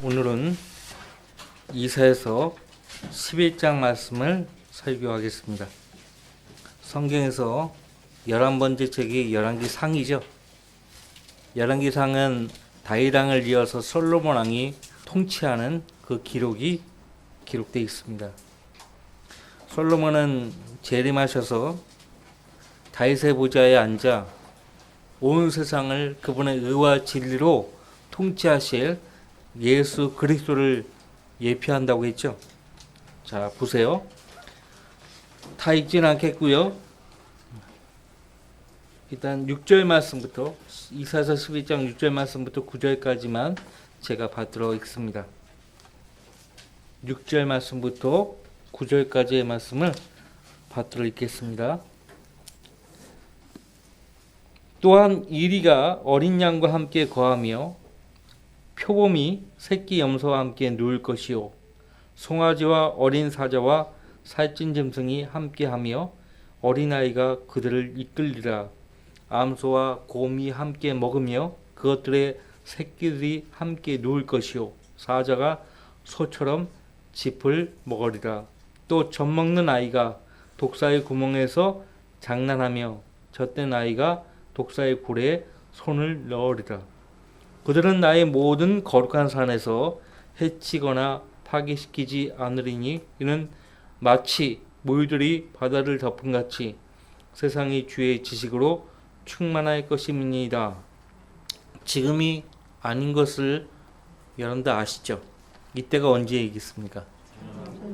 오늘은 이사야서 11장 말씀을 설교하겠습니다. 성경에서 11번째 책이 열왕기상이죠. 열왕기상은 다윗 왕을 이어서 솔로몬 왕이 통치하는 그 기록이 기록되어 있습니다. 솔로몬은 재림하셔서 다윗의 보좌에 앉아 온 세상을 그분의 의와 진리로 통치하실 예수 그리스도를 예표한다고 했죠. 자, 보세요. 다 읽지는 않겠고요. 일단 6절 말씀부터 이사야서 12장 6절 말씀부터 9절까지만 제가 받들어 읽습니다. 6절 말씀부터 9절까지의 말씀을 받들어 읽겠습니다. 또한 이리가 어린 양과 함께 거하며 표범이 새끼 염소와 함께 누울 것이요 송아지와 어린 사자와 살찐 짐승이 함께하며 어린아이가 그들을 이끌리라. 암소와 곰이 함께 먹으며 그것들의 새끼들이 함께 누울 것이요 사자가 소처럼 짚을 먹으리라. 또 젖먹는 아이가 독사의 구멍에서 장난하며 젖된 아이가 독사의 굴에 손을 넣으리라. 그들은 나의 모든 거룩한 산에서 해치거나 파괴시키지 않으리니 이는 마치 모유들이 바다를 덮은 같이 세상이 주의 지식으로 충만할 것임이니이다. 지금이 아닌 것을 여러분들 아시죠? 이때가 언제이겠습니까?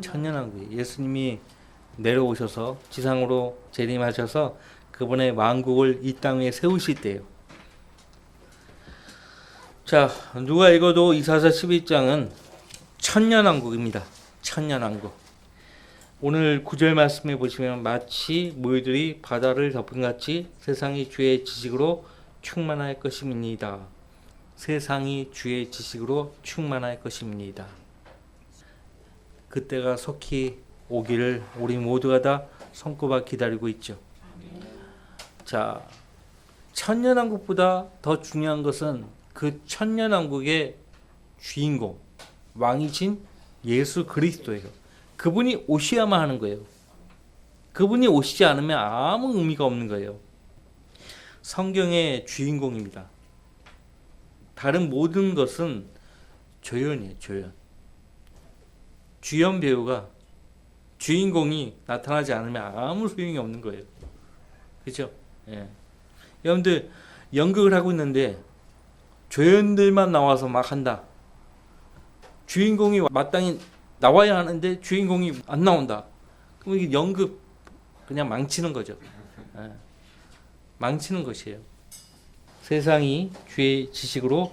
천년왕국이에요. 예수님이 내려오셔서 지상으로 재림하셔서 그분의 왕국을 이 땅에 세우실 때예요. 자, 누가 읽어도 이사야서 12장은 천년왕국입니다. 천년왕국. 오늘 9절 말씀에 보시면 마치 모유들이 바다를 덮은 같이 세상이 주의 지식으로 충만할 것임이니이다. 세상이 주의 지식으로 충만할 것입니다. 그때가 속히 오기를 우리 모두가 다 손꼽아 기다리고 있죠. 자, 천년왕국보다 더 중요한 것은 그 천년왕국의 주인공, 왕이신 예수 그리스도예요. 그분이 오셔야만 하는 거예요. 그분이 오시지 않으면 아무 의미가 없는 거예요. 성경의 주인공입니다. 다른 모든 것은 조연이에요. 조연. 주연 배우가 주인공이 나타나지 않으면 아무 소용이 없는 거예요. 그렇죠? 예. 여러분들 연극을 하고 있는데 조연들만 나와서 막 한다. 주인공이 마땅히 나와야 하는데 주인공이 안 나온다. 그럼 이게 연극 그냥 망치는 거죠. 예. 망치는 것이에요. 세상이 주의 지식으로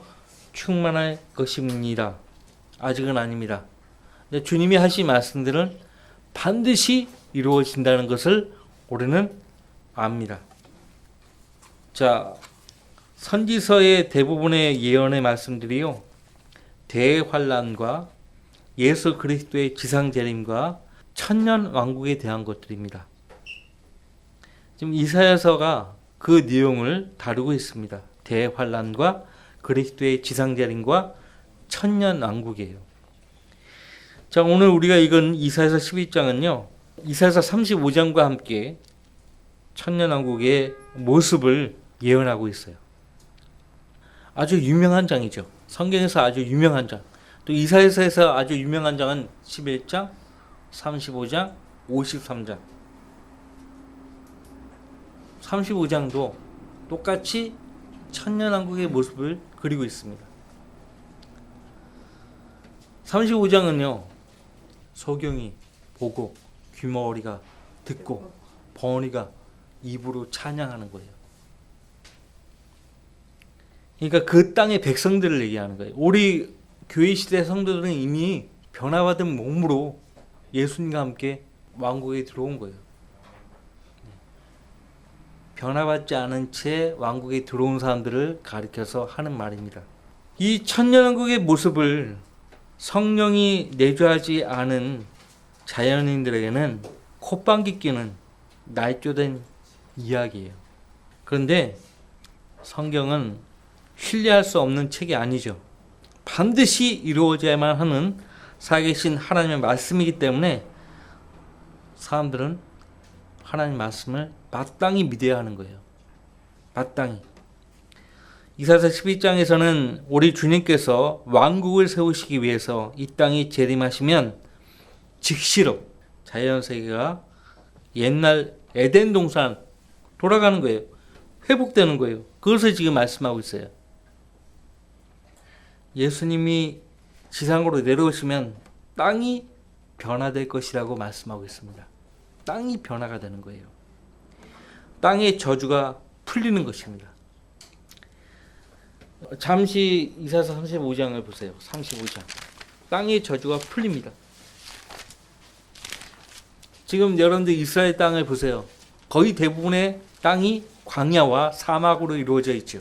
충만할 것입니다. 아직은 아닙니다. 근데 주님이 하신 말씀들은 반드시 이루어진다는 것을 우리는 압니다. 자, 선지서의 대부분의 예언의 말씀들이요, 대환란과 예수 그리스도의 지상재림과 천년 왕국에 대한 것들입니다. 지금 이사야서가 그 내용을 다루고 있습니다. 대환란과 그리스도의 지상재림과 천년 왕국이에요. 자, 오늘 우리가 읽은 이사야서 12장은요, 이사야서 35장과 함께 천년 왕국의 모습을 예언하고 있어요. 아주 유명한 장이죠. 성경에서 아주 유명한 장. 또 이사야서에서 아주 유명한 장은 11장, 35장, 53장. 35장도 똑같이 천년왕국의 모습을 그리고 있습니다. 35장은요, 소경이 보고 귀머거리가 듣고 벙어리가 입으로 찬양하는 거예요. 그러니까 그 땅의 백성들을 얘기하는 거예요. 우리 교회 시대 성도들은 이미 변화받은 몸으로 예수님과 함께 왕국에 들어온 거예요. 변화받지 않은 채 왕국에 들어온 사람들을 가리켜서 하는 말입니다. 이 천년왕국의 모습을 성령이 내주하지 않은 자연인들에게는 콧방귀 뀌는 날조된 이야기예요. 그런데 성경은 신뢰할 수 없는 책이 아니죠. 반드시 이루어져야만 하는 살아계신 하나님의 말씀이기 때문에 사람들은 하나님 말씀을 마땅히 믿어야 하는 거예요. 마땅히. 이사야서 12장에서는 우리 주님께서 왕국을 세우시기 위해서 이 땅이 재림하시면 즉시로 자연세계가 옛날 에덴 동산 돌아가는 거예요. 회복되는 거예요. 그것을 지금 말씀하고 있어요. 예수님이 지상으로 내려오시면 땅이 변화될 것이라고 말씀하고 있습니다. 땅이 변화가 되는 거예요. 땅의 저주가 풀리는 것입니다. 잠시 이사야서 35장을 보세요. 35장. 땅의 저주가 풀립니다. 지금 여러분들 이스라엘 땅을 보세요. 거의 대부분의 땅이 광야와 사막으로 이루어져 있죠.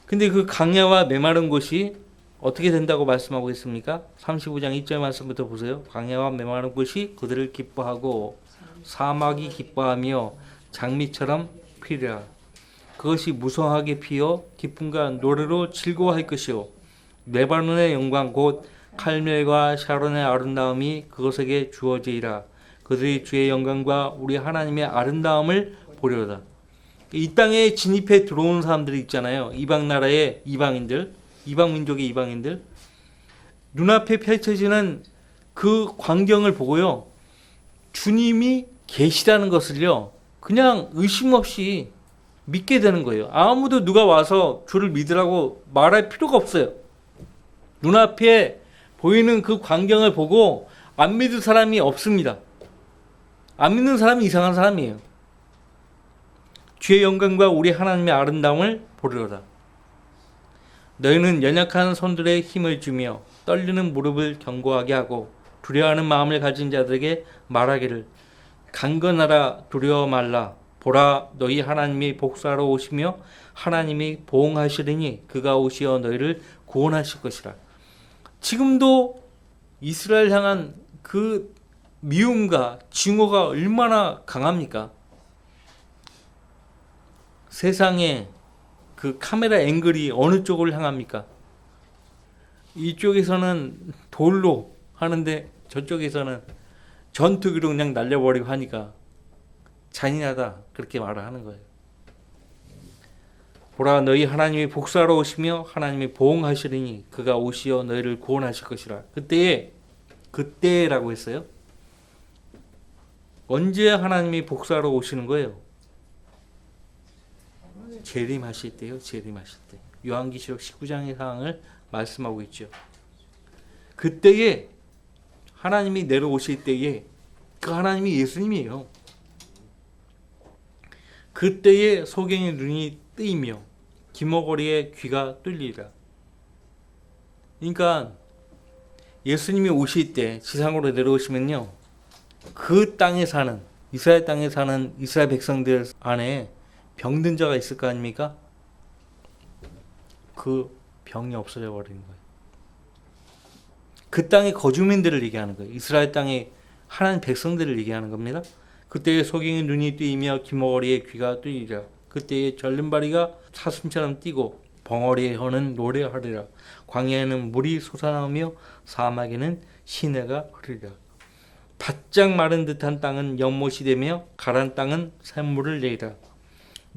근데 그 광야와 메마른 곳이 어떻게 된다고 말씀하고 있습니까? 35장 1절 말씀부터 보세요. 광야와 메마른 곳이 그들을 기뻐하고 사막이 기뻐하며 장미처럼 피리라. 그것이 무성하게 피어 기쁨과 노래로 즐거워할 것이요 레바논의 영광 곧 칼멜과 샤론의 아름다움이 그것에게 주어지리라. 그들이 주의 영광과 우리 하나님의 아름다움을 보려다. 이 땅에 진입해 들어온 사람들이 있잖아요. 이방 나라의 이방인들, 이방 민족의 이방인들. 눈앞에 펼쳐지는 그 광경을 보고요, 주님이 계시다는 것을요 그냥 의심 없이 믿게 되는 거예요. 아무도 누가 와서 주를 믿으라고 말할 필요가 없어요. 눈앞에 보이는 그 광경을 보고 안 믿을 사람이 없습니다. 안 믿는 사람이 이상한 사람이에요. 주의 영광과 우리 하나님의 아름다움을 보리로다. 너희는 연약한 손들의 힘을 주며 떨리는 무릎을 견고하게 하고 두려워하는 마음을 가진 자들에게 말하기를 강건하라 두려워 말라. 보라 너희 하나님이 복수하러 오시며 하나님이 보응하시리니 그가 오시어 너희를 구원하실 것이라. 지금도 이스라엘 향한 그 미움과 증오가 얼마나 강합니까? 세상에 그 카메라 앵글이 어느 쪽을 향합니까? 이쪽에서는 돌로 하는데 저쪽에서는 전투기로 그냥 날려버리고 하니까 잔인하다 그렇게 말을 하는 거예요. 보라 너희 하나님이 복수하러 오시며 하나님이 보응하시리니 그가 오시어 너희를 구원하실 것이라. 그때라고 했어요. 언제 하나님이 복수하러 오시는 거예요? 재림하실 때요. 재림하실 때. 요한계시록 19장의 상황을 말씀하고 있죠. 그때에 하나님이 내려오실 때에 그 하나님이 예수님이에요. 그때에 소경의 눈이 뜨이며 기머거리의 귀가 뚫리리라. 그러니까 예수님이 오실 때 지상으로 내려오시면요, 그 땅에 사는 이스라엘 땅에 사는 이스라엘 백성들 안에 병든 자가 있을 거 아닙니까? 그 병이 없어져 버리는 거예요. 그 땅의 거주민들을 얘기하는 거예요. 이스라엘 땅의 하나님 백성들을 얘기하는 겁니다. 그때에 소경의 눈이 뜨이며 기머거리의 귀가 뚫리리라. 그때에 절름발이가 사슴처럼 뛰고 벙어리의 혀는 노래하리라. 광야에는 물이 솟아나오며 사막에는 시내가 흐르리라. 바짝 마른 듯한 땅은 연못이 되며 가란 땅은 샘물을 내리라.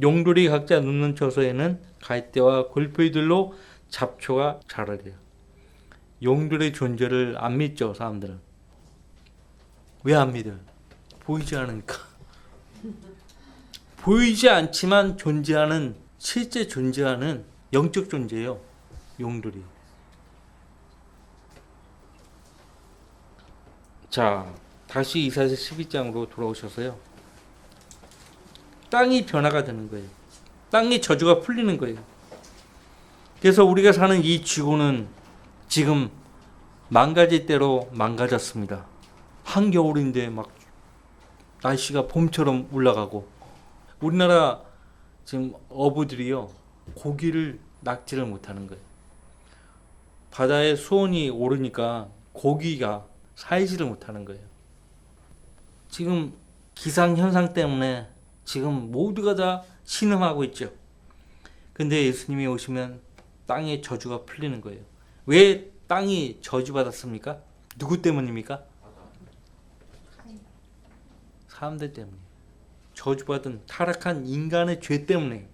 용돌이 각자 눕는 처소에는 갈대와 골풀들로 잡초가 자라리라. 용돌의 존재를 안 믿죠, 사람들은. 왜 안 믿어요? 보이지 않으니까. 보이지 않지만 존재하는, 실제 존재하는 영적 존재예요, 용돌이. 자, 다시 이사야서 12장으로 돌아오셔서요, 땅이 변화가 되는 거예요. 땅의 저주가 풀리는 거예요. 그래서 우리가 사는 이 지구는 지금 망가질 대로 망가졌습니다. 한겨울인데 막 날씨가 봄처럼 올라가고, 우리나라 지금 어부들이요, 고기를 낚지를 못하는 거예요. 바다에 수온이 오르니까 고기가 살지를 못하는 거예요. 지금 기상현상 때문에 지금 모두가 다 신음하고 있죠. 근데 예수님이 오시면 땅의 저주가 풀리는 거예요. 왜 땅이 저주받았습니까? 누구 때문입니까? 사람들 때문에. 저주받은 타락한 인간의 죄 때문에.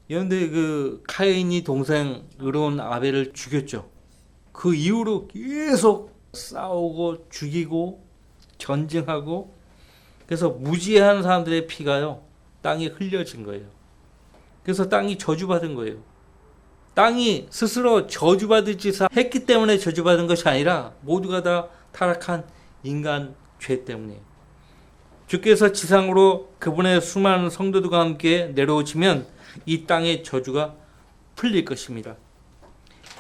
그런데 그 카인이 동생 의로운 아벨을 죽였죠. 그 이후로 계속 싸우고 죽이고 전쟁하고, 그래서 무지한 사람들의 피가요 땅에 흘려진 거예요. 그래서 땅이 저주받은 거예요. 땅이 스스로 저주받을 짓을 했기 때문에 저주받은 것이 아니라 모두가 다 타락한 인간 죄 때문이에요. 주께서 지상으로 그분의 수많은 성도들과 함께 내려오시면 이 땅의 저주가 풀릴 것입니다.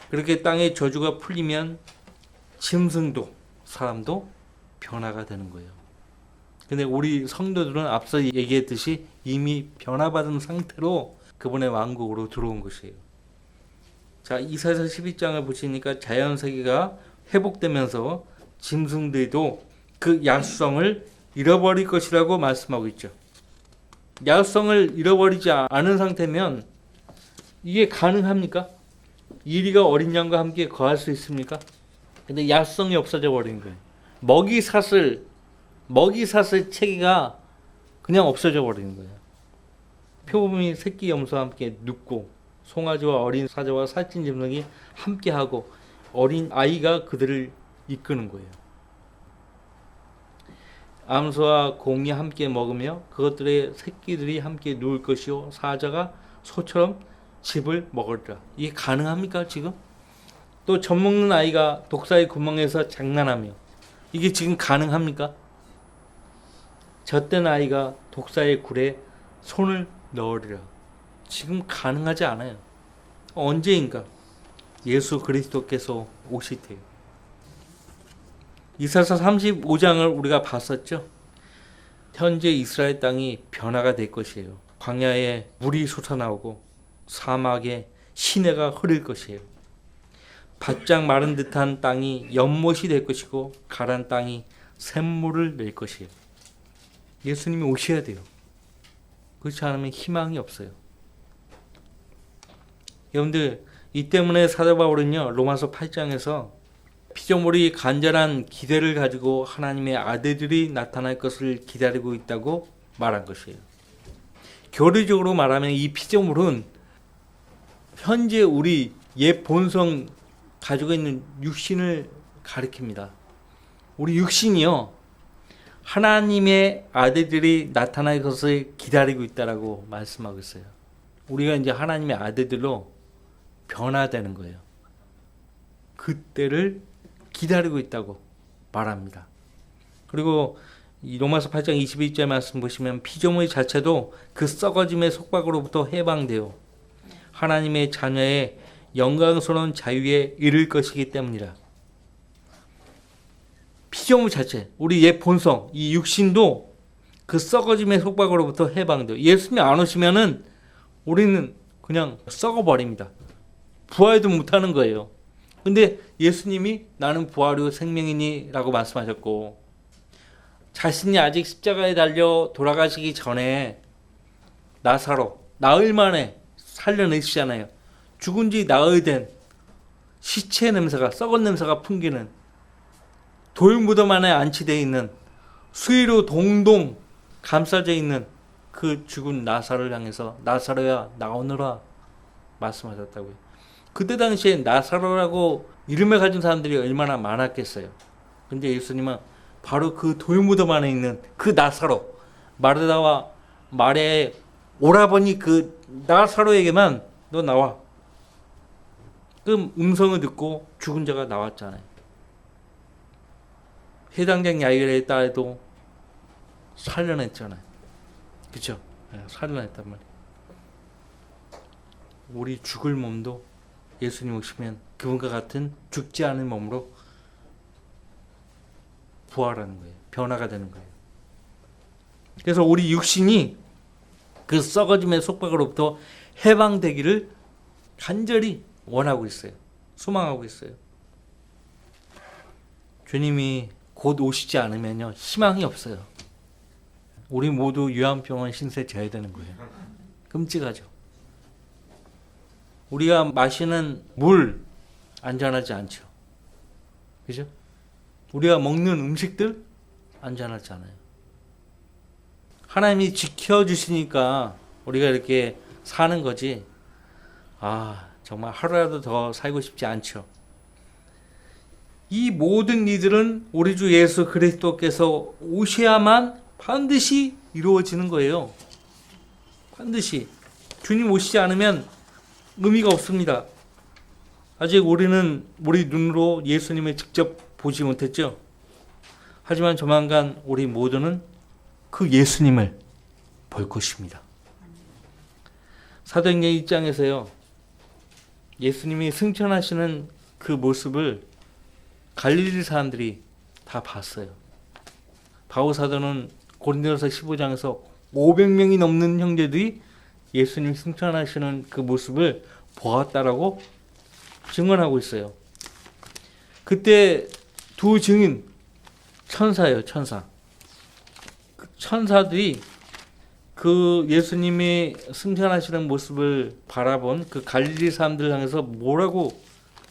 그렇게 땅의 저주가 풀리면 짐승도 사람도 변화가 되는 거예요. 근데 우리 성도들은 앞서 얘기했듯이 이미 변화받은 상태로 그분의 왕국으로 들어온 것이에요. 자, 이사야 12장을 보시니까 자연세계가 회복되면서 짐승들도 그 야수성을 잃어버릴 것이라고 말씀하고 있죠. 야수성을 잃어버리지 않은 상태면 이게 가능합니까? 이리가 어린 양과 함께 거할 수 있습니까? 근데 야수성이 없어져 버린 거예요. 먹이 사슬 체계가 그냥 없어져 버리는 거예요. 표범이 새끼 염소와 함께 눕고 송아지와 어린 사자와 살찐 짐승이 함께하고 어린 아이가 그들을 이끄는 거예요. 암소와 공이 함께 먹으며 그것들의 새끼들이 함께 누울 것이요 사자가 소처럼 즙을 먹으리라. 이게 가능합니까 지금? 또 젖 먹는 아이가 독사의 구멍에서 장난하며, 이게 지금 가능합니까? 젖된 아이가 독사의 굴에 손을 넣으리라. 지금 가능하지 않아요. 언제인가 예수 그리스도께서 오실 때요. 이사야 35장을 우리가 봤었죠. 현재 이스라엘 땅이 변화가 될 것이에요. 광야에 물이 솟아나오고 사막에 시내가 흐를 것이에요. 바짝 마른 듯한 땅이 연못이 될 것이고 가란 땅이 샘물을 낼 것이에요. 예수님이 오셔야 돼요. 그렇지 않으면 희망이 없어요. 여러분들, 이 때문에 사도 바울은요 로마서 8장에서 피조물이 간절한 기대를 가지고 하나님의 아들들이 나타날 것을 기다리고 있다고 말한 것이에요. 교리적으로 말하면 이 피조물은 현재 우리 옛 본성 가지고 있는 육신을 가리킵니다. 우리 육신이요 하나님의 아들들이 나타날 것을 기다리고 있다라고 말씀하고 있어요. 우리가 이제 하나님의 아들들로 변화되는 거예요. 그때를 기다리고 있다고 말합니다. 그리고 이 로마서 8장 21절 말씀 보시면 피조물 자체도 그 썩어짐의 속박으로부터 해방되어 하나님의 자녀의 영광스러운 자유에 이를 것이기 때문이라. 피조물 자체, 우리 옛 본성, 이 육신도 그 썩어짐의 속박으로부터 해방돼요. 예수님이 안 오시면은 우리는 그냥 썩어버립니다. 부활도 못하는 거예요. 근데 예수님이 나는 부활이요 생명이니 라고 말씀하셨고, 자신이 아직 십자가에 달려 돌아가시기 전에 나사로 나흘 만에 살려내시잖아요. 죽은 지 나흘 된 시체 냄새가, 썩은 냄새가 풍기는 돌무덤 안에 안치되어 있는 수위로 동동 감싸져 있는 그 죽은 나사로를 향해서 나사로야 나오너라 말씀하셨다고요. 그때 당시에 나사로라고 이름을 가진 사람들이 얼마나 많았겠어요. 근데 예수님은 바로 그 돌무덤 안에 있는 그 나사로, 마르다와 마리아의 오라버니 그 나사로에게만 너 나와. 그 음성을 듣고 죽은 자가 나왔잖아요. 해당장 야이르에 딸도 살려냈잖아요. 그렇죠? 살려냈단 말이에요. 우리 죽을 몸도 예수님 오시면 그분과 같은 죽지 않은 몸으로 부활하는 거예요. 변화가 되는 거예요. 그래서 우리 육신이 그 썩어짐의 속박으로부터 해방되기를 간절히 원하고 있어요. 소망하고 있어요. 주님이 곧 오시지 않으면요 희망이 없어요. 우리 모두 요한병원 신세 져야 되는 거예요. 끔찍하죠. 우리가 마시는 물 안전하지 않죠. 그죠? 우리가 먹는 음식들 안전하지 않아요. 하나님이 지켜주시니까 우리가 이렇게 사는 거지. 정말 하루라도 더 살고 싶지 않죠. 이 모든 일들은 우리 주 예수 그리스도께서 오셔야만 반드시 이루어지는 거예요. 반드시. 주님 오시지 않으면 의미가 없습니다. 아직 우리는 우리 눈으로 예수님을 직접 보지 못했죠. 하지만 조만간 우리 모두는 그 예수님을 볼 것입니다. 사도행전 1장에서요. 예수님이 승천하시는 그 모습을 갈릴리 사람들이 다 봤어요. 바울 사도는 고린도서 15장에서 500명이 넘는 형제들이 예수님 승천하시는 그 모습을 보았다라고 증언하고 있어요. 그때 두 증인, 천사예요, 천사. 천사들이 그 예수님이 승천하시는 모습을 바라본 그 갈릴리 사람들 향해서 뭐라고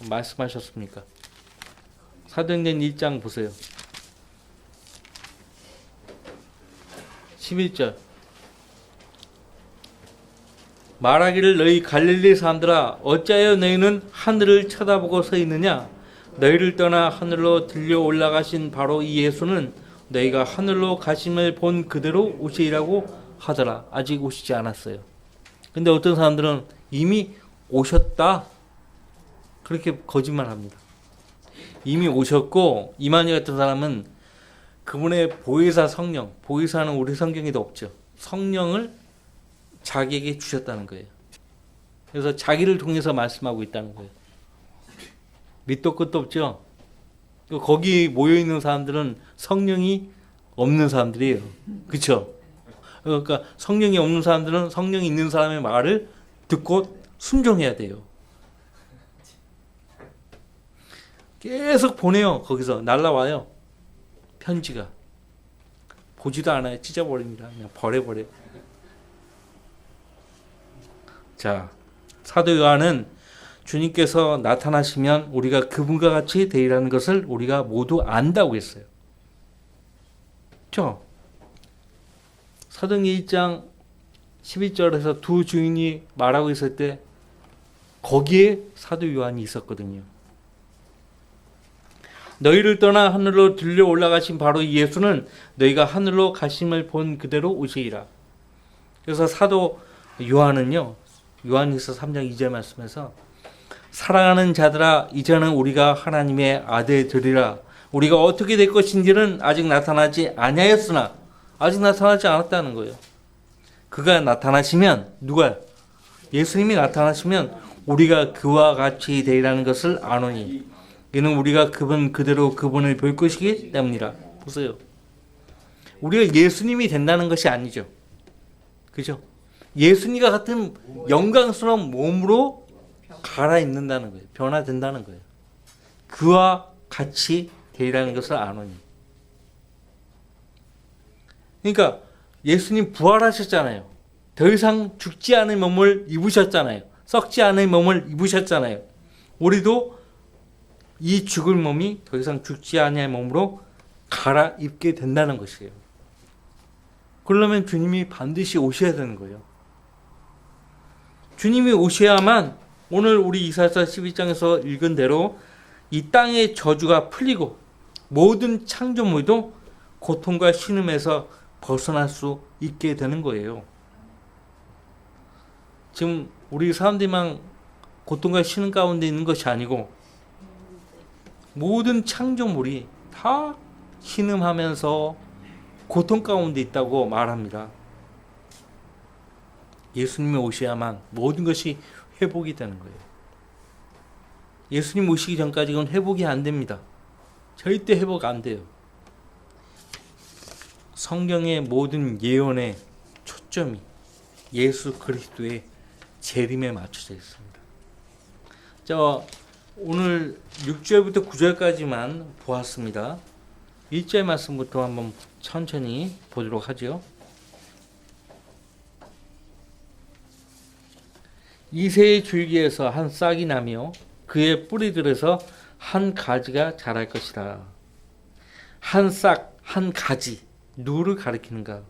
말씀하셨습니까? 사도행전 1장 보세요. 11절. 말하기를 너희 갈릴리 사람들아 어찌하여 너희는 하늘을 쳐다보고 서 있느냐? 너희를 떠나 하늘로 들려 올라가신 바로 이 예수는 너희가 하늘로 가심을 본 그대로 오시리라고 하더라. 아직 오시지 않았어요. 근데 어떤 사람들은 이미 오셨다. 그렇게 거짓말합니다. 이미 오셨고 이만희 같은 사람은 그분의 보혜사 성령, 보혜사는 우리 성경에도 없죠. 성령을 자기에게 주셨다는 거예요. 그래서 자기를 통해서 말씀하고 있다는 거예요. 밑도 끝도 없죠. 거기 모여있는 사람들은 성령이 없는 사람들이에요. 그렇죠? 그러니까 성령이 없는 사람들은 성령이 있는 사람의 말을 듣고 순종해야 돼요. 계속 보내요. 거기서 날라와요. 편지가. 보지도 않아요. 찢어버립니다. 그냥 버려버려요. 자, 사도 요한은 주님께서 나타나시면 우리가 그분과 같이 되리라는 것을 우리가 모두 안다고 했어요. 그렇죠? 사도행전 1장 12절에서 두 주인이 말하고 있을 때 거기에 사도 요한이 있었거든요. 너희를 떠나 하늘로 들려 올라가신 바로 이 예수는 너희가 하늘로 가심을 본 그대로 오시리라. 그래서 사도 요한은요. 요한일서 3장 2절 말씀에서 사랑하는 자들아 이제는 우리가 하나님의 아들들이라. 우리가 어떻게 될 것인지는 아직 나타나지 아니하였으나 아직 나타나지 않았다는 거예요. 그가 나타나시면 누가? 예수님이 나타나시면 우리가 그와 같이 되리라는 것을 아노니 이는 우리가 그분 그대로 그분을 볼 것이기 때문이라. 보세요. 우리가 예수님이 된다는 것이 아니죠. 그죠? 예수님과 같은 영광스러운 몸으로 갈아입는다는 거예요. 변화된다는 거예요. 그와 같이 되리라는 것을 아노니. 그러니까 예수님 부활하셨잖아요. 더 이상 죽지 않은 몸을 입으셨잖아요. 썩지 않은 몸을 입으셨잖아요. 우리도 이 죽을 몸이 더 이상 죽지 않은 몸으로 갈아입게 된다는 것이에요. 그러려면 주님이 반드시 오셔야 되는 거예요. 주님이 오셔야만 오늘 우리 이사야 12장에서 읽은 대로 이 땅의 저주가 풀리고 모든 창조물도 고통과 신음에서 벗어날 수 있게 되는 거예요. 지금 우리 사람들만 고통과 신음 가운데 있는 것이 아니고 모든 창조물이 다 신음하면서 고통 가운데 있다고 말합니다. 예수님이 오셔야만 모든 것이 회복이 되는 거예요. 예수님 오시기 전까지 그건 회복이 안 됩니다. 절대 회복 안 돼요. 성경의 모든 예언의 초점이 예수 그리스도의 재림에 맞춰져 있습니다. 자, 오늘 6절부터 9절까지만 보았습니다. 1절 말씀부터 한번 천천히 보도록 하죠. 이새의 줄기에서 한 싹이 나며 그의 뿌리들에서 한 가지가 자랄 것이라. 한 싹, 한 가지. 누구를 가리키는가?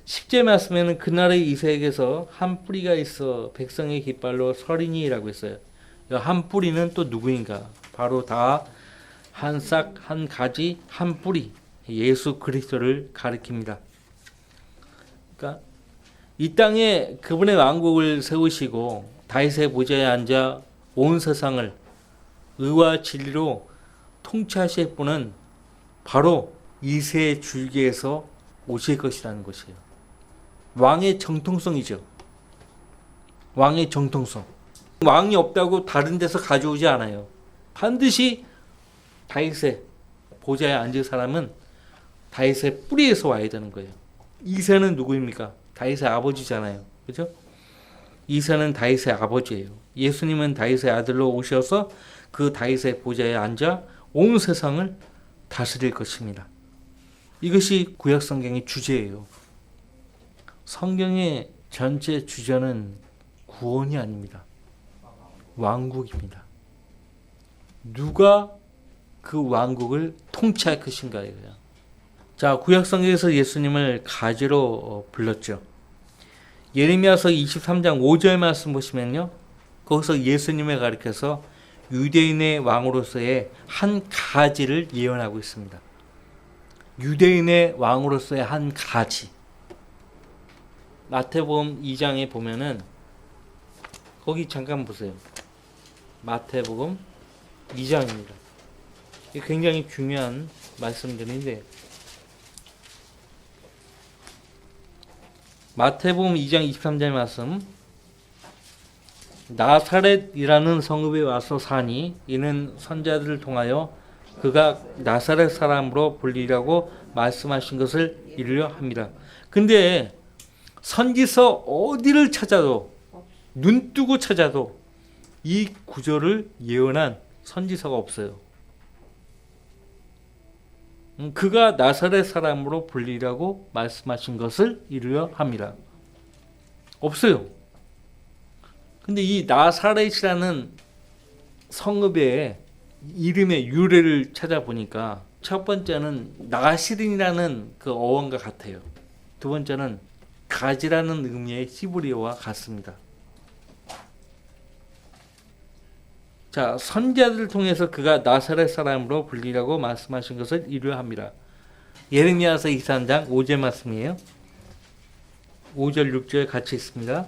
10절 말씀에는 그날의 이새에게서 한 뿌리가 있어 백성의 깃발로 서리니라고 했어요. 한 뿌리는 또 누구인가? 바로 다 한 싹, 한 가지, 한 뿌리. 예수 그리스도를 가리킵니다. 그러니까 이 땅에 그분의 왕국을 세우시고 다윗의 보좌에 앉아 온 세상을 의와 진리로 통치하실 분은 바로 이새의 줄기에서 오실 것이라는 것이에요. 왕의 정통성이죠. 왕의 정통성. 왕이 없다고 다른 데서 가져오지 않아요. 반드시 다윗의 보좌에 앉을 사람은 다윗의 뿌리에서 와야 되는 거예요. 이새는 누구입니까? 다윗의 아버지잖아요. 그죠? 이새는 다윗의 아버지예요. 예수님은 다윗의 아들로 오셔서 그 다윗의 보좌에 앉아 온 세상을 다스릴 것입니다. 이것이 구약 성경의 주제예요. 성경의 전체 주제는 구원이 아닙니다. 왕국입니다. 누가 그 왕국을 통치할 것인가예요. 자, 구약 성경에서 예수님을 가지로 불렀죠. 예레미야서 23장 5절 말씀 보시면요. 거기서 예수님을 가리켜서 유대인의 왕으로서의 한 가지를 예언하고 있습니다. 유대인의 왕으로서의 한 가지. 마태복음 2장에 보면은 거기 잠깐 보세요. 마태복음 2장입니다. 이게 굉장히 중요한 말씀들인데 마태복음 2장 23절 말씀 나사렛이라는 성읍에 와서 사니 이는 선자들을 통하여 그가 나사렛 사람으로 불리라고 말씀하신 것을 이루려 합니다. 근데 선지서 어디를 찾아도 눈 뜨고 찾아도 이 구절을 예언한 선지서가 없어요. 그가 나사렛 사람으로 불리라고 말씀하신 것을 이루려 합니다. 없어요. 근데 이 나사렛이라는 성읍의 이름의 유래를 찾아보니까 첫 번째는 나시린이라는 그 어원과 같아요. 두 번째는 가지라는 의미의 히브리어와 같습니다. 자, 선지자들을 통해서 그가 나사렛 사람으로 불리라고 말씀하신 것을 이루려 합니다. 예레미야서 23장 5절 말씀이에요. 5절 6절 같이 있습니다.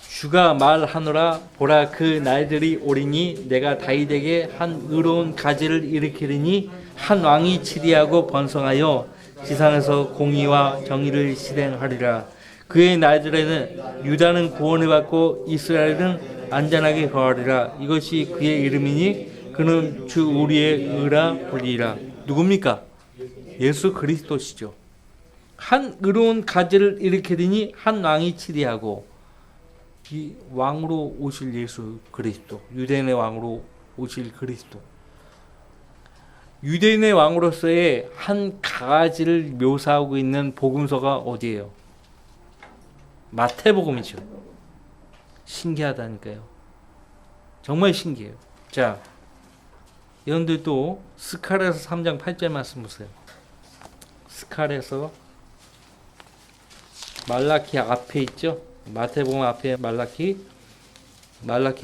주가 말하노라 보라 그 날들이 오리니 내가 다윗에게 한 의로운 가지를 일으키리니 한 왕이 치리하고 번성하여 지상에서 공의와 정의를 실행하리라. 그의 날들에는 유다는 구원을 받고 이스라엘은 안전하게 거하리라. 이것이 그의 이름이니 그는 주 우리의 의라 불리라. 누굽니까? 예수 그리스도시죠. 한 의로운 가지를 일으키리니 한 왕이 치리하고 이 왕으로 오실 예수 그리스도, 유대인의 왕으로 오실 그리스도. 유대인의 왕으로서의 한 가지를 묘사하고 있는 복음서가 어디예요? 마태복음이죠. 신기하다니까요. 정말 신기해요. 자, 여러분들도 스칼에서 3장 8절 말씀 보세요. 스칼에서 말라키 앞에 있죠. 마태복음 앞에 말라키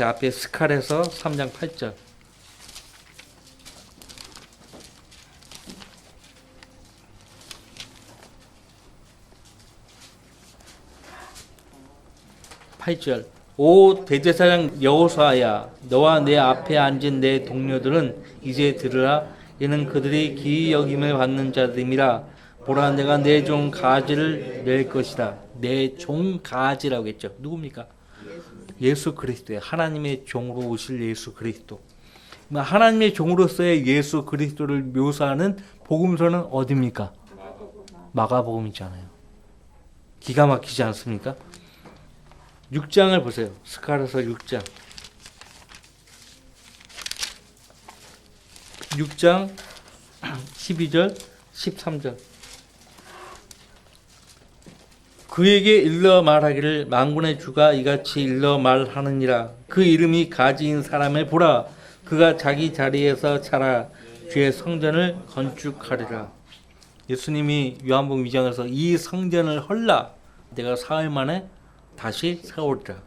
앞에 스칼에서 3장 8절. 오 대제사장 여호수아야 너와 내 앞에 앉은 내 동료들은 이제 들으라. 이는 그들이 기이 여김을 받는 자들임이라. 보라 내가 내 종 가지를 낼 것이다. 내 종 가지라고 했죠. 누굽니까? 예수 그리스도예요. 하나님의 종으로 오실 예수 그리스도. 하나님의 종으로서의 예수 그리스도를 묘사하는 복음서는 어디입니까? 마가복음이잖아요. 기가 막히지 않습니까? 6장을 보세요. 스가랴서 6장. 6장 12절 13절. 그에게 일러 말하기를 만군의 주가 이같이 일러 말하느니라. 그 이름이 가지인 사람을 보라. 그가 자기 자리에서 자라 주의 성전을 건축하리라. 예수님이 요한복음 2장에서 이 성전을 헐라 내가 사흘 만에 다시 세우리라.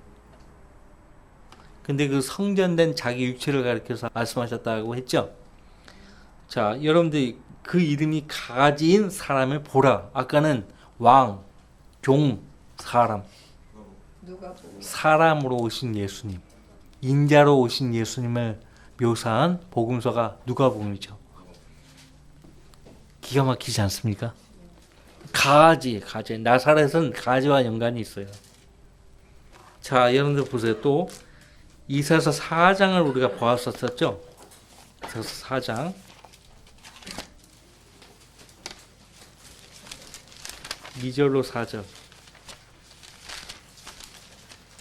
근데 그 성전된 자기 육체를 가리켜서 말씀하셨다고 했죠. 자, 여러분들 그 이름이 가지인 사람을 보라. 아까는 왕, 종, 사람. 사람으로 오신 예수님, 인자로 오신 예수님을 묘사한 복음서가 누가복음이죠. 기가 막히지 않습니까? 가지. 나사렛은 가지와 연관이 있어요. 자, 여러분들 보세요. 또 이사야서 4장을 우리가 보았었죠. 이사야서 4장 2절로 4절.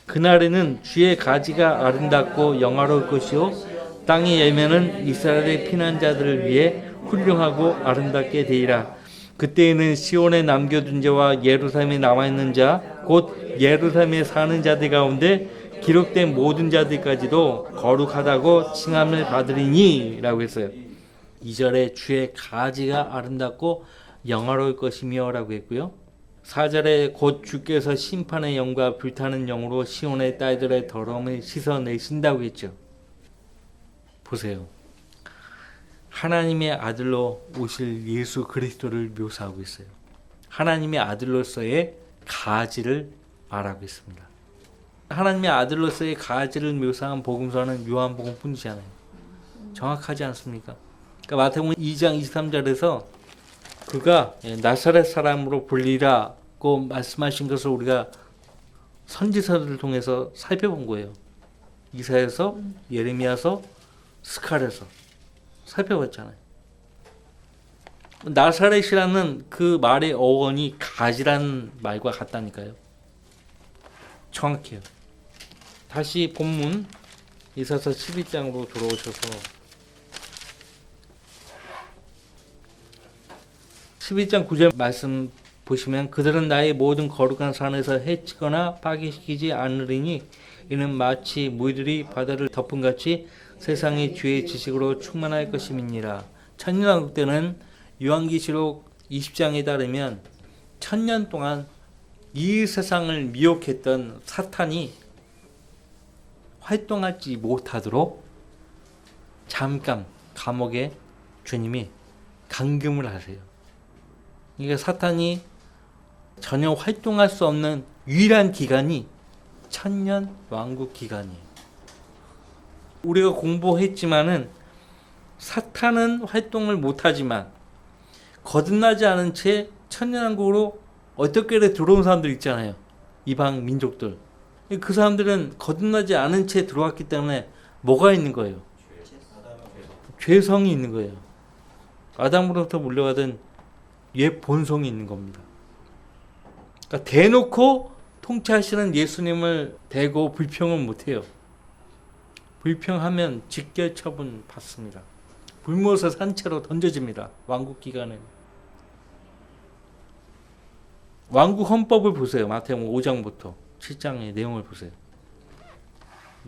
그날에는 주의 가지가 아름답고 영화로울 것이요 땅의 예면은 이스라엘의 피난자들을 위해 훌륭하고 아름답게 되리라. 그때에는 시온에 남겨둔 자와 예루살렘에 남아있는 자 곧 예루살렘에 사는 자들 가운데 기록된 모든 자들까지도 거룩하다고 칭함을 받으리니 라고 했어요. 2절에 주의 가지가 아름답고 영화로울 것이며 라고 했고요. 4절에 곧 주께서 심판의 영과 불타는 영으로 시온의 딸들의 더러움을 씻어내신다고 했죠. 보세요. 하나님의 아들로 오실 예수 그리스도를 묘사하고 있어요. 하나님의 아들로서의 가지를 말하고 있습니다. 하나님의 아들로서의 가지를 묘사한 복음서는 요한복음 뿐이잖아요. 정확하지 않습니까? 그러니까 마태복음 2장 23절에서 그가 나사렛 사람으로 불리라고 말씀하신 것을 우리가 선지서들을 통해서 살펴본 거예요. 이사야서, 예레미야서, 스가랴서 살펴봤잖아요. 나사렛이라는 그 말의 어원이 가지라는 말과 같다니까요. 정확해요. 다시 본문 이사야서 12장으로 돌아오셔서 12장 9절 말씀 보시면 그들은 나의 모든 거룩한 산에서 해치거나 파괴시키지 않으리니 이는 마치 물들이 바다를 덮음같이 세상의 주의 지식으로 충만할 것임이니라. 천년왕국 때는 요한계시록 20장에 따르면 1000년 동안 이 세상을 미혹했던 사탄이 활동하지 못하도록 잠깐 감옥에 주님이 감금을 하세요. 그러니까 사탄이 전혀 활동할 수 없는 유일한 기간이 천년 왕국 기간이에요. 우리가 공부했지만은 사탄은 활동을 못하지만 거듭나지 않은 채 천년왕국으로 어떻게 들어온 사람들 있잖아요. 이방 민족들. 그 사람들은 거듭나지 않은 채 들어왔기 때문에 뭐가 있는 거예요? 죄성이 있는 거예요. 아담으로부터 물려받은 옛 본성이 있는 겁니다. 그러니까 대놓고 통치하시는 예수님을 대고 불평은 못해요. 불평하면 직결 처분 받습니다. 불못을 산채로 던져집니다. 왕국 기간에. 왕국 헌법을 보세요. 마태복음 5장부터 7장의 내용을 보세요.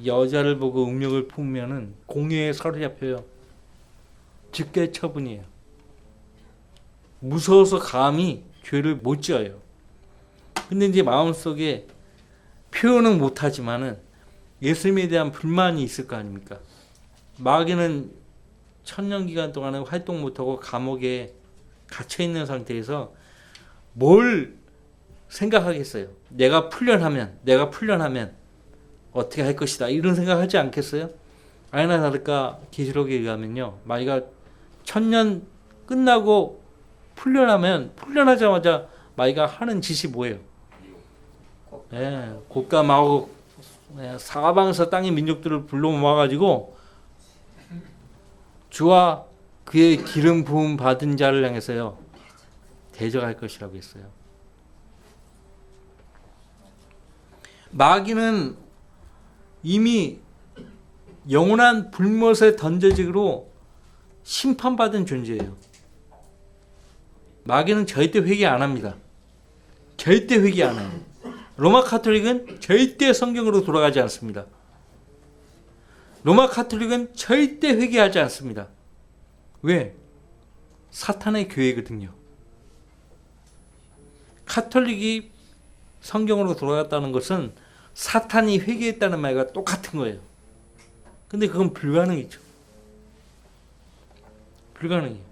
여자를 보고 음욕을 품으면은 공회에 사로잡혀요. 직결 처분이에요. 무서워서 감히 죄를 못 지어요. 근데 이제 마음속에 표현은 못하지만은 예수님에 대한 불만이 있을 거 아닙니까? 마귀는 천년 기간 동안은 활동 못하고 감옥에 갇혀 있는 상태에서 뭘 생각하겠어요? 내가 풀려나면 어떻게 할 것이다. 이런 생각하지 않겠어요? 아니나 다를까 계시록에 의하면요. 마귀가 천년 끝나고 풀려나자마자 마귀가 하는 짓이 뭐예요? 곡과 마곡 사방에서 땅의 민족들을 불러 모아가지고 주와 그의 기름 부음 받은 자를 향해서요 대적할 것이라고 했어요. 마귀는 이미 영원한 불못에 던져지기로 심판받은 존재예요. 마귀는 절대 회개 안 합니다. 절대 회개 안 해요. 로마 카톨릭은 절대 성경으로 돌아가지 않습니다. 로마 카톨릭은 절대 회개하지 않습니다. 왜? 사탄의 교회거든요. 카톨릭이 성경으로 돌아갔다는 것은 사탄이 회개했다는 말과 똑같은 거예요. 근데 그건 불가능이죠. 불가능해요.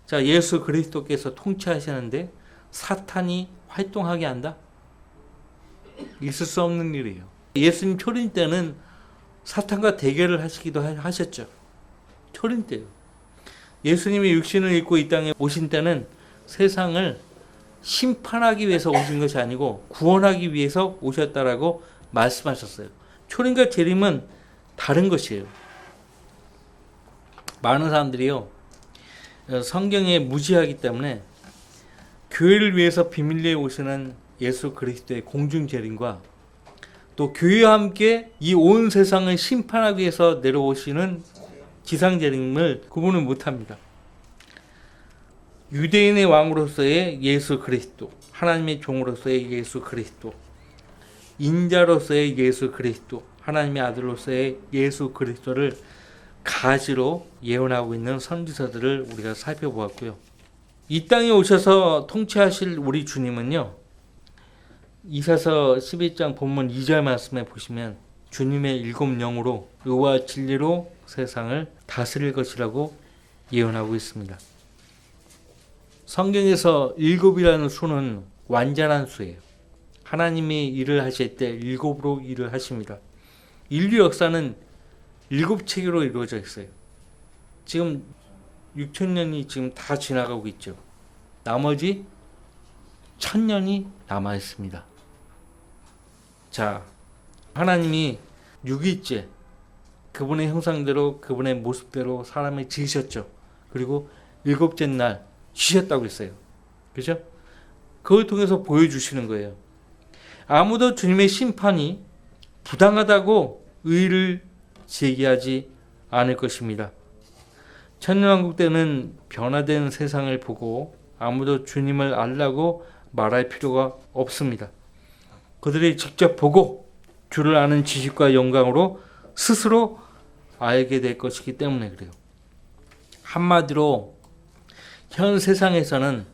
자, 예수 그리스도께서 통치하시는데 사탄이 활동하게 한다? 있을 수 없는 일이에요. 예수님 초림 때는 사탄과 대결을 하시기도 하셨죠. 초림 때요. 예수님이 육신을 입고 이 땅에 오신 때는 세상을 심판하기 위해서 오신 것이 아니고 구원하기 위해서 오셨다라고 말씀하셨어요. 초림과 재림은 다른 것이에요. 많은 사람들이요, 성경에 무지하기 때문에 교회를 위해서 비밀리에 오시는 예수 그리스도의 공중 재림과 또 교회와 함께 이 온 세상을 심판하기 위해서 내려오시는 지상 재림을 구분을 못합니다. 유대인의 왕으로서의 예수 그리스도, 하나님의 종으로서의 예수 그리스도, 인자로서의 예수 그리스도, 하나님의 아들로서의 예수 그리스도를 가지로 예언하고 있는 선지서들을 우리가 살펴보았고요. 이 땅에 오셔서 통치하실 우리 주님은요, 이사서 11장 본문 2절 말씀에 보시면 주님의 일곱 영으로 의와 진리로 세상을 다스릴 것이라고 예언하고 있습니다. 성경에서 일곱이라는 수는 완전한 수예요. 하나님이 일을 하실 때 일곱으로 일을 하십니다. 인류 역사는 일곱 체계로 이루어져 있어요. 지금 6,000년이 지금 다 지나가고 있죠. 나머지 1,000년이 남아 있습니다. 자, 하나님이 6일째 그분의 형상대로 그분의 모습대로 사람을 지으셨죠. 그리고 일곱째 날 쉬셨다고 했어요. 그죠? 그걸 통해서 보여주시는 거예요. 아무도 주님의 심판이 부당하다고 의의를 제기하지 않을 것입니다. 천년왕국 때는 변화된 세상을 보고 아무도 주님을 알라고 말할 필요가 없습니다. 그들이 직접 보고 주를 아는 지식과 영광으로 스스로 알게 될 것이기 때문에 그래요. 한마디로 현 세상에서는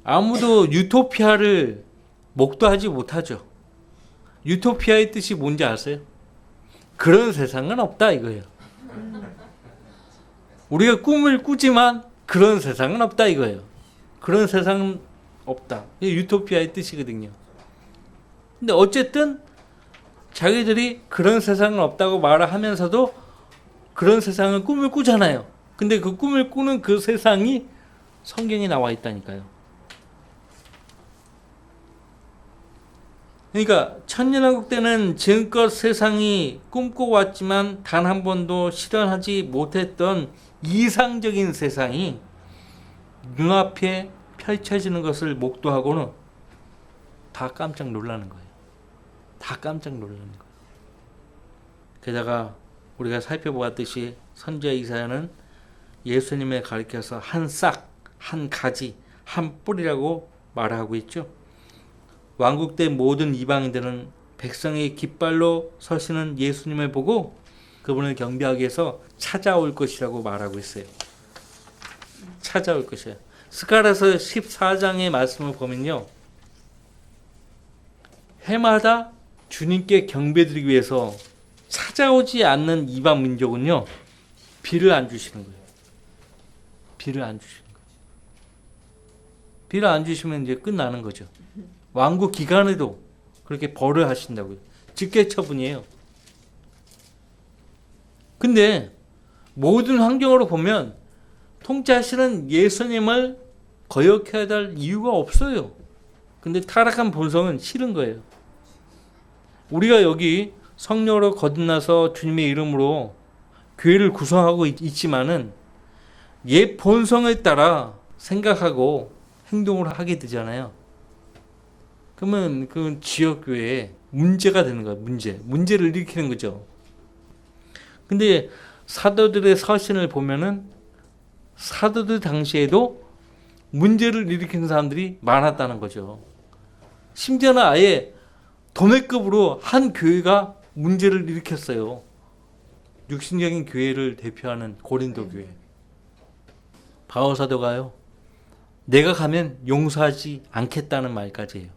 아무도 유토피아를 목도하지 못하죠. 유토피아의 뜻이 뭔지 아세요? 그런 세상은 없다 이거예요. 우리가 꿈을 꾸지만 그런 세상은 없다 이거예요. 그런 세상은 없다. 이게 유토피아의 뜻이거든요. 근데 어쨌든 자기들이 그런 세상은 없다고 말을 하면서도 그런 세상은 꿈을 꾸잖아요. 근데 그 꿈을 꾸는 그 세상이 성경에 나와 있다니까요. 그러니까 천년왕국 때는 지금껏 세상이 꿈꿔왔지만 단 한 번도 실현하지 못했던 이상적인 세상이 눈앞에 펼쳐지는 것을 목도하고는 다 깜짝 놀라는 거예요. 다 깜짝 놀라는 거예요. 게다가 우리가 살펴보았듯이 선지자 이사야는 예수님을 가리켜서 한 싹, 한 가지, 한 뿌리라고 말하고 있죠. 왕국 때 모든 이방인들은 백성의 깃발로 서시는 예수님을 보고 그분을 경배하기 위해서 찾아올 것이라고 말하고 있어요. 찾아올 것이에요. 스가랴서 14장의 말씀을 보면요, 해마다 주님께 경배드리기 위해서 찾아오지 않는 이방 민족은요, 비를 안 주시는 거예요. 비를 안 주시는 거예요. 비를 안 주시면 이제 끝나는 거죠. 왕국 기간에도 그렇게 벌을 하신다고요. 직계 처분이에요. 근데 모든 환경으로 보면 통치하시는 예수님을 거역해야 할 이유가 없어요. 근데 타락한 본성은 싫은 거예요. 우리가 여기 성령으로 거듭나서 주님의 이름으로 교회를 구성하고 있지만은 옛 본성에 따라 생각하고 행동을 하게 되잖아요. 그러면 그건 지역교회에 문제가 되는 거예요. 문제를 일으키는 거죠. 근데 사도들의 서신을 보면은 사도들 당시에도 문제를 일으키는 사람들이 많았다는 거죠. 심지어는 아예 도매급으로 한 교회가 문제를 일으켰어요. 육신적인 교회를 대표하는 고린도 교회. 바울 사도가요, 내가 가면 용서하지 않겠다는 말까지 해요.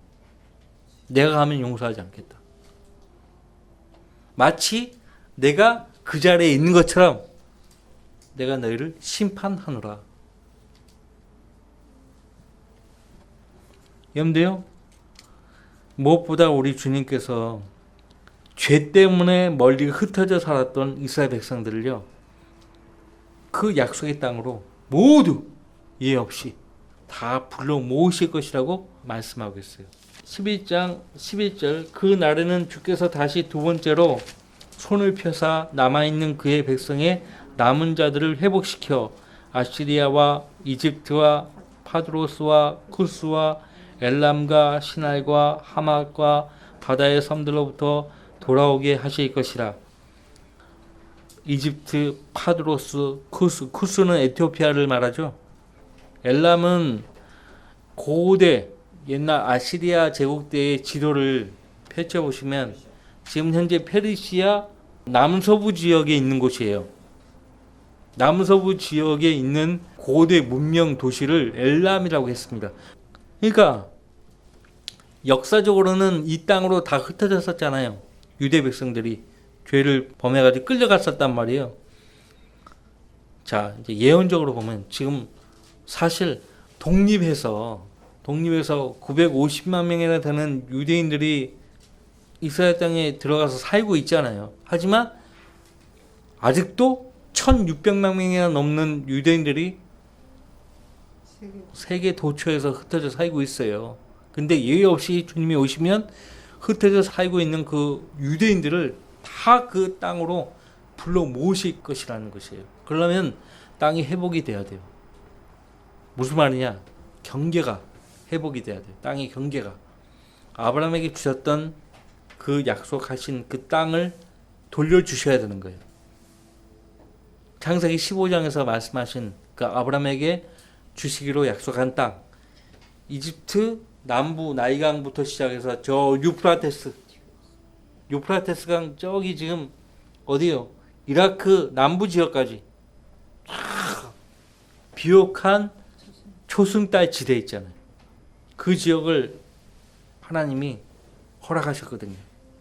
내가 가면 용서하지 않겠다. 마치 내가 그 자리에 있는 것처럼 내가 너희를 심판하노라. 여러분들요, 무엇보다 우리 주님께서 죄 때문에 멀리 흩어져 살았던 이스라엘 백성들을요, 그 약속의 땅으로 모두 예 없이 다 불러 모으실 것이라고 말씀하고 있어요. 11장 11절, 그 날에는 주께서 다시 두 번째로 손을 펴사 남아있는 그의 백성의 남은 자들을 회복시켜 아시리아와 이집트와 파드로스와 쿠스와 엘람과 시날과 하맛과 바다의 섬들로부터 돌아오게 하실 것이라. 이집트, 파드로스, 쿠스는 에티오피아를 말하죠. 엘람은 고대 옛날 아시리아 제국 때의 지도를 펼쳐보시면 지금 현재 페르시아 남서부 지역에 있는 곳이에요. 남서부 지역에 있는 고대 문명 도시를 엘람이라고 했습니다. 그러니까 역사적으로는 이 땅으로 다 흩어졌었잖아요. 유대 백성들이 죄를 범해가지고 끌려갔었단 말이에요. 자, 이제 예언적으로 보면 지금 사실 독립해서 950만 명이나 되는 유대인들이 이스라엘 땅에 들어가서 살고 있잖아요. 하지만 아직도 1600만 명이나 넘는 유대인들이 세계 도처에서 흩어져 살고 있어요. 근데 예외 없이 주님이 오시면 흩어져 살고 있는 그 유대인들을 다 그 땅으로 불러 모으실 것이라는 것이에요. 그러려면 땅이 회복이 돼야 돼요. 무슨 말이냐? 경계가 회복이 돼야 돼요. 땅의 경계가. 아브라함에게 주셨던 그 약속하신 그 땅을 돌려주셔야 되는 거예요. 창세기 15장에서 말씀하신 그 아브라함에게 주시기로 약속한 땅, 이집트 남부 나일강부터 시작해서 저 유프라테스강 저기 지금 어디요? 이라크 남부 지역까지 비옥한 초승달 지대 있잖아요. 그 지역을 하나님이 허락하셨거든요.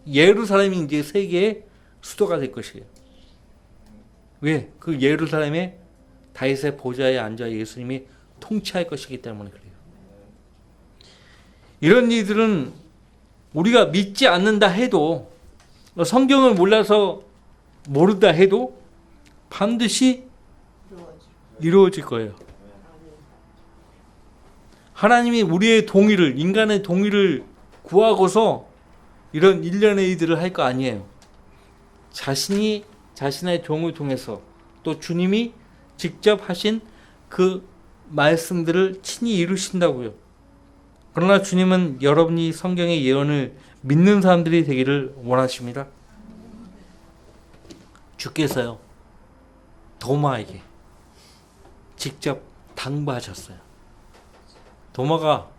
예루살렘이 이제 세계의 수도가 될 것이에요. 왜? 그 예루살렘에 다윗의 보좌에 앉아 예수님이 통치할 것이기 때문에 그래요. 이런 일들은 우리가 믿지 않는다 해도, 성경을 몰라서 모른다 해도 반드시 이루어질 거예요. 하나님이 우리의 동의를, 인간의 동의를 구하고서 이런 일련의 일들을 할 거 아니에요. 자신이 자신의 종을 통해서 또 주님이 직접 하신 그 말씀들을 친히 이루신다고요. 그러나 주님은 여러분이 성경의 예언을 믿는 사람들이 되기를 원하십니다. 주께서요, 도마에게 직접 당부하셨어요. 도마가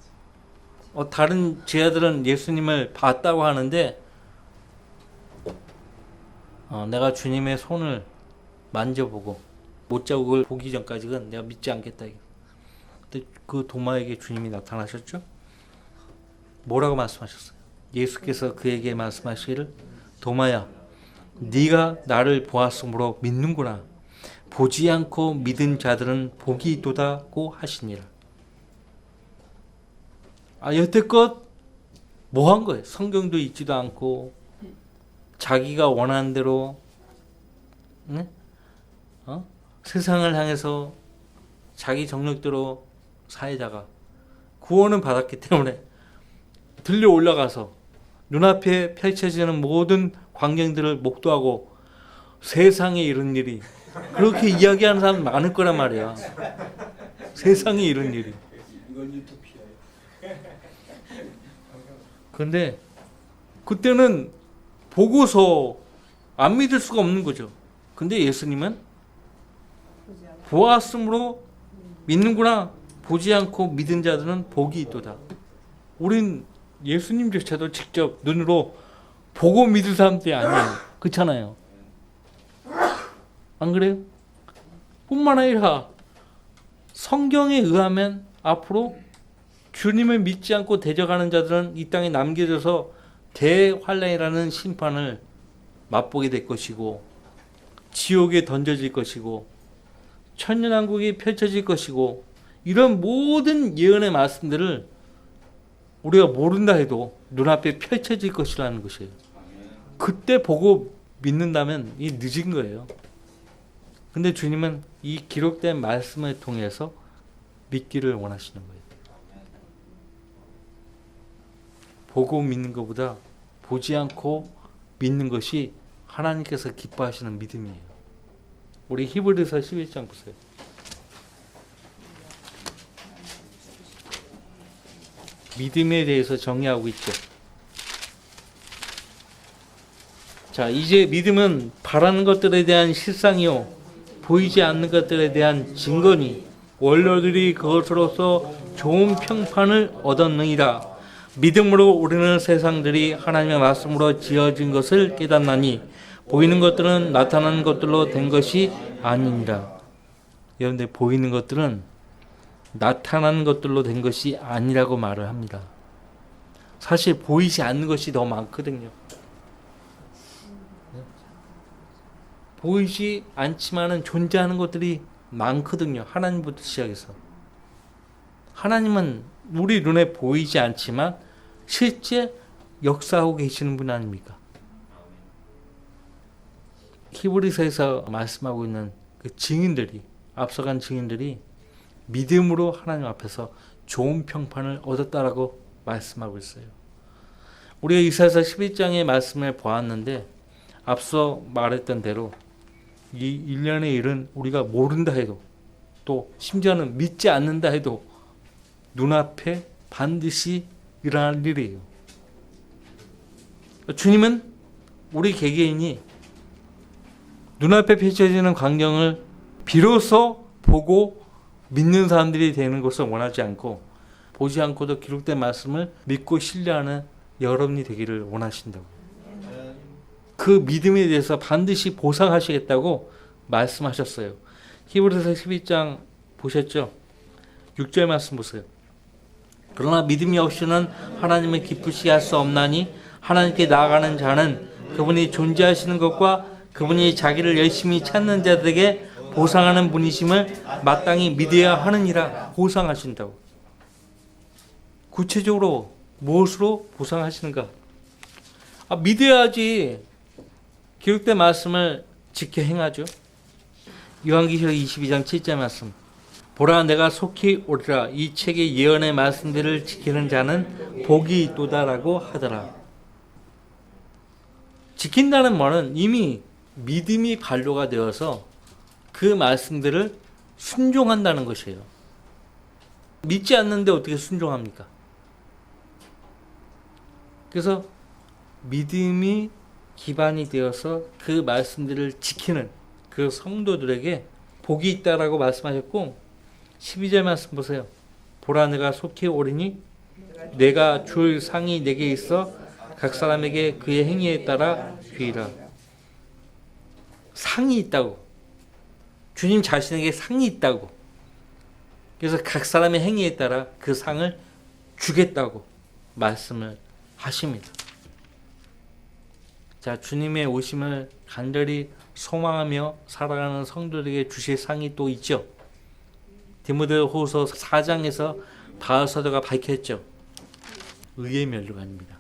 다른 제자들은 예수님을 봤다고 하는데 내가 주님의 손을 만져보고 못자국을 보기 전까지는 내가 믿지 않겠다. 근데 그 도마에게 주님이 나타나셨죠? 뭐라고 말씀하셨어요? 예수께서 그에게 말씀하시기를, 도마야, 네가 나를 보았으므로 믿는구나. 보지 않고 믿은 자들은 복이 있도다고 하시니라. 여태껏 뭐 한 거예요? 성경도 읽지도 않고 자기가 원하는 대로 세상을 향해서 자기 정력대로 살다가 구원은 받았기 때문에 들려 올라가서 눈앞에 펼쳐지는 모든 광경들을 목도하고 세상에 이런 일이, 그렇게 이야기하는 사람 많을 거란 말이야. 세상에 이런 일이. 이건 유토피아예요. 근데 그때는 보고서 안 믿을 수가 없는 거죠. 근데 예수님은 보았으므로 믿는구나. 보지 않고 믿은 자들은 복이 있도다. 우린 예수님조차도 직접 눈으로 보고 믿은 사람들이 아니에요. 그렇잖아요. 안 그래요? 뿐만 아니라 성경에 의하면 앞으로 주님을 믿지 않고 대적하는 자들은 이 땅에 남겨져서 대환란이라는 심판을 맛보게 될 것이고, 지옥에 던져질 것이고, 천년왕국이 펼쳐질 것이고, 이런 모든 예언의 말씀들을 우리가 모른다 해도 눈앞에 펼쳐질 것이라는 것이에요. 그때 보고 믿는다면 이 늦은 거예요. 근데 주님은 이 기록된 말씀을 통해서 믿기를 원하시는 거예요. 보고 믿는 것보다 보지 않고 믿는 것이 하나님께서 기뻐하시는 믿음이에요. 우리 히브리서 11장 보세요. 믿음에 대해서 정의하고 있죠. 자, 이제 믿음은 바라는 것들에 대한 실상이요 보이지 않는 것들에 대한 증거니 원로들이 그것으로서 좋은 평판을 얻었느니라. 믿음으로 우리는 세상들이 하나님의 말씀으로 지어진 것을 깨닫나니 보이는 것들은 나타나는 것들로 된 것이 아니니라. 여러분들, 보이는 것들은 나타나는 것들로 된 것이 아니라고 말을 합니다. 사실 보이지 않는 것이 더 많거든요. 보이지 않지만은 존재하는 것들이 많거든요. 하나님부터 시작해서. 하나님은 우리 눈에 보이지 않지만 실제 역사하고 계시는 분 아닙니까? 히브리서에서 말씀하고 있는 그 증인들이, 앞서간 증인들이 믿음으로 하나님 앞에서 좋은 평판을 얻었다라고 말씀하고 있어요. 우리가 이사야서 11장의 말씀을 보았는데 앞서 말했던 대로 이 일련의 일은 우리가 모른다 해도, 또 심지어는 믿지 않는다 해도 눈앞에 반드시 일어날 일이에요. 주님은 우리 개개인이 눈앞에 펼쳐지는 광경을 비로소 보고 믿는 사람들이 되는 것을 원하지 않고, 보지 않고도 기록된 말씀을 믿고 신뢰하는 여러분이 되기를 원하신다고. 그 믿음에 대해서 반드시 보상하시겠다고 말씀하셨어요. 히브리서 12장 보셨죠? 6절 말씀 보세요. 그러나 믿음이 없이는 하나님을 기쁘시게 할 수 없나니 하나님께 나아가는 자는 그분이 존재하시는 것과 그분이 자기를 열심히 찾는 자들에게 보상하는 분이심을 마땅히 믿어야 하느니라. 보상하신다고. 구체적으로 무엇으로 보상하시는가? 믿어야지 기록된 말씀을 지켜 행하죠. 요한계시록 22장 7절 말씀. 보라, 내가 속히 오리라. 이 책의 예언의 말씀들을 지키는 자는 복이 있도다라고 하더라. 지킨다는 말은 이미 믿음이 발로가 되어서 그 말씀들을 순종한다는 것이에요. 믿지 않는데 어떻게 순종합니까? 그래서 믿음이 기반이 되어서 그 말씀들을 지키는 그 성도들에게 복이 있다라고 말씀하셨고, 12절 말씀 보세요. 보라, 내가 속히 오리니 내가 줄 상이 내게 있어 각 사람에게 그의 행위에 따라 주리라. 상이 있다고. 주님 자신에게 상이 있다고. 그래서 각 사람의 행위에 따라 그 상을 주겠다고 말씀을 하십니다. 자, 주님의 오심을 간절히 소망하며 살아가는 성도들에게 주실 상이 또 있죠. 디모데후서 4장에서 바울 사도가 밝혔죠. 의의 면류관입니다.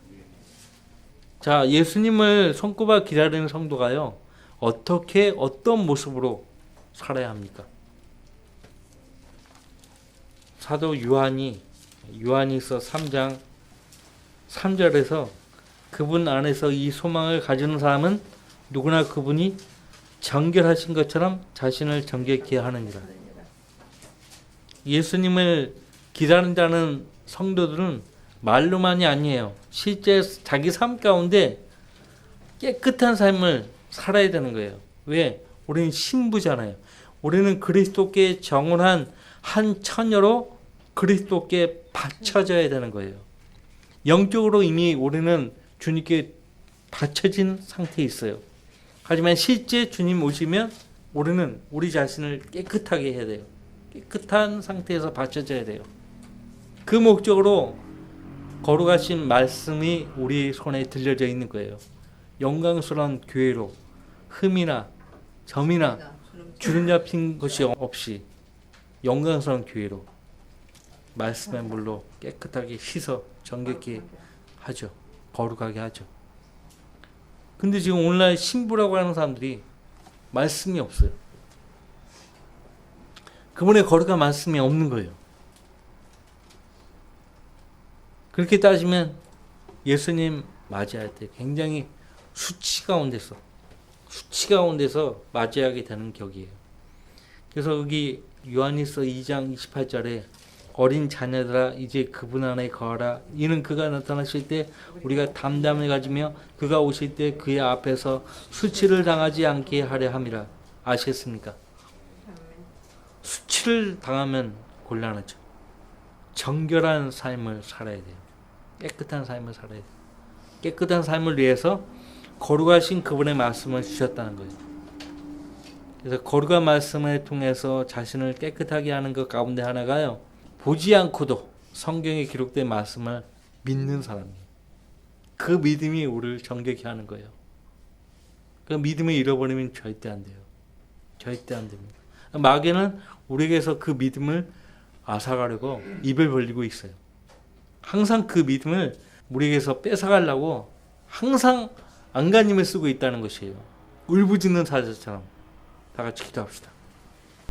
자, 예수님을 손꼽아 기다리는 성도가요, 어떻게 어떤 모습으로 살아야 합니까? 사도 요한이서 3장 3절에서 그분 안에서 이 소망을 가지는 사람은 누구나 그분이 정결하신 것처럼 자신을 정결케 하느니라. 예수님을 기다린다는 성도들은 말로만이 아니에요. 실제 자기 삶 가운데 깨끗한 삶을 살아야 되는 거예요. 왜? 우리는 신부잖아요. 우리는 그리스도께 정혼한 한 처녀로 그리스도께 바쳐져야 되는 거예요. 영적으로 이미 우리는 주님께 바쳐진 상태에 있어요. 하지만 실제 주님 오시면 우리는 우리 자신을 깨끗하게 해야 돼요. 깨끗한 상태에서 바쳐져야 돼요. 그 목적으로 거룩하신 말씀이 우리 손에 들려져 있는 거예요. 영광스러운 교회로 흠이나 점이나 주름 잡힌 것이 없이 영광스러운 교회로 말씀의 물로 깨끗하게 씻어 정결케 하죠. 거룩하게 하죠. 근데 지금 오늘날 신부라고 하는 사람들이 말씀이 없어요. 그분의 거룩한 말씀이 없는 거예요. 그렇게 따지면 예수님 맞이할 때 굉장히 수치 가운데서 맞이하게 되는 격이에요. 그래서 여기 요한일서 2장 28절에 어린 자녀들아 이제 그분 안에 거하라. 이는 그가 나타나실 때 우리가 담담을 가지며 그가 오실 때 그의 앞에서 수치를 당하지 않게 하려 함이라. 아시겠습니까? 수치를 당하면 곤란하죠. 정결한 삶을 살아야 돼요. 깨끗한 삶을 살아야 돼요. 깨끗한 삶을 위해서 거룩하신 그분의 말씀을 주셨다는 거예요. 그래서 거룩한 말씀을 통해서 자신을 깨끗하게 하는 것 가운데 하나가요. 보지 않고도 성경에 기록된 말씀을 믿는 사람이에요. 그 믿음이 우리를 정결케 하는 거예요. 그 믿음을 잃어버리면 절대 안 돼요. 절대 안 됩니다. 마귀는 우리에게서 그 믿음을 앗아가려고 입을 벌리고 있어요. 항상 그 믿음을 우리에게서 뺏어가려고 항상 안간힘을 쓰고 있다는 것이에요. 울부짖는 사자처럼. 다 같이 기도합시다.